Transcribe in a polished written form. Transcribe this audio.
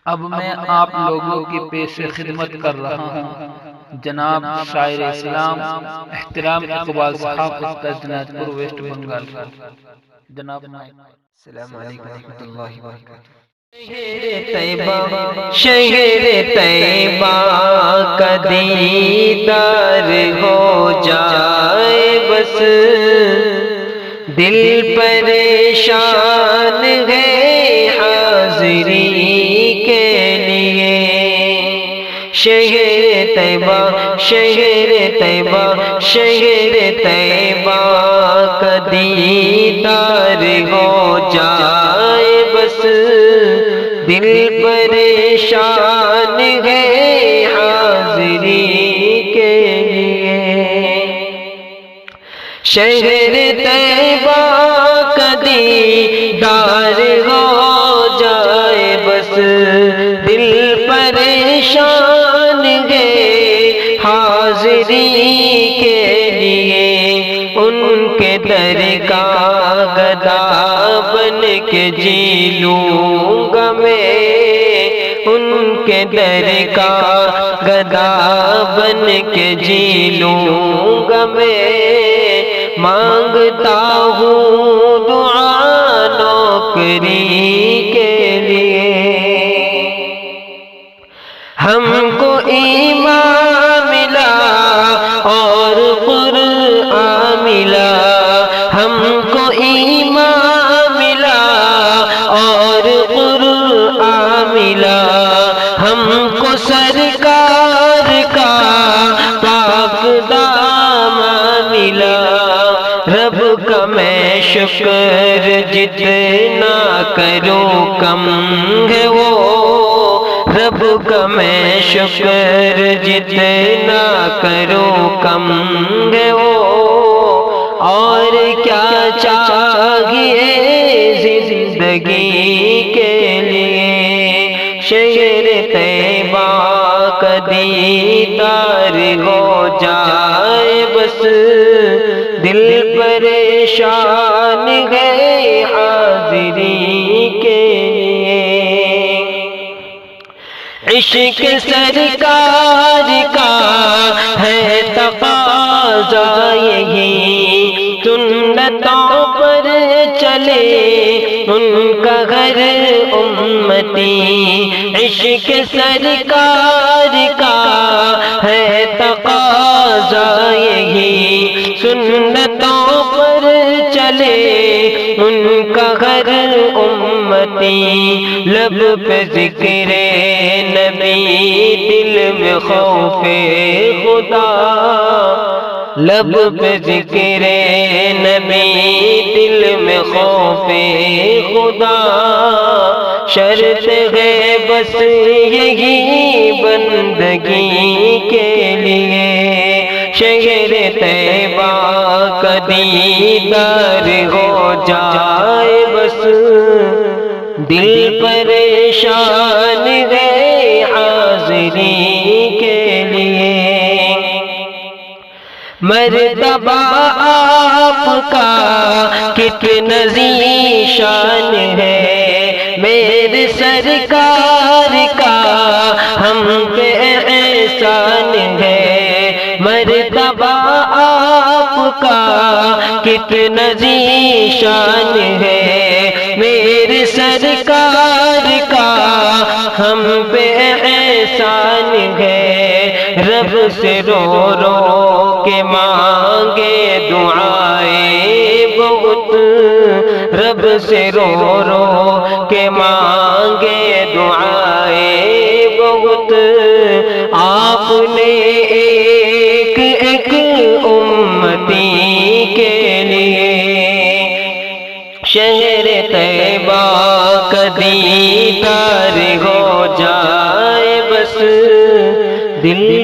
اب میں آپ لوگوں کی پیش خدمت کر رہا ہوں جناب شاعر اسلام احترام اقبال صاحب اتر دنات پور ویسٹ بنگال جناب السلام علیکم ورحمۃ اللہ وبرکاتہ۔ شہر طیبہ کا دیدار ہو جائے بس، دل پریشان ہے حاضری کے لیے۔ شہر طیبہ، شہر طیبہ، شہر طیبہ کا دیدار ہو جائے بس، دل پریشان ہے حاضری کے لیے۔ شہر طیبہ کا دیدار ہو جائے بس، دل پریشان ہے حاضری کے لیے۔ ان کے در کا گدا بن کے جی لوں گا میں، ان کے در کا گدا بن کے جی لوں گا میں۔ مانگتا ہوں دعا نوکری کے لیے، ہم کو ایمان ملا اور قرآن ملا، ہم کو ایمان ملا اور قرآن ملا، ہم کو سرکار کا پاک دامن ملا۔ رب کا میں شکر جتنا کروں کم ہے وہ، رب کا میں شکر جتنا کروں کم ہے وہ۔ اور کیا چاہیے زندگی کے لیے، شہر طیبہ کا دیدار ہو جائے بس، دل پریشان ہے حاضری کے لیے۔ عشق سرکار کا ہے تقاضا یہی، سنتوں پر چلے ان کا گھر امتی۔ عشق سرکار کا ہے تقاضا یہی، سنتوں پر چلے ان کا گھر امتی۔ لب پہ ذکر نبی، دل میں خوف خدا، لب پہ ذکر نبی، دل میں خوف خدا۔ شرط ہے بس یہی بندگی کے لیے، شہر طیبہ کا دیدار ہو جائے بس، دل پریشان ہے حاضری کے لیے۔ مرتبہ آپ کا کتنا ذیشان ہے، میرے سرکار کا ہم پہ احسان ہے۔ مرتبہ آپ کا کتنا ذیشان ہے، میرے سرکار کا ہم پہ احسان ہے۔ رب سے رو رو کے مانگے دعائیں بہت، رب سے رو رو کے مانگے دعائیں بہت۔ آپ نے ایک ایک امتی کے لیے، شہر طیبہ کا دیدار ہو جائے بس، دل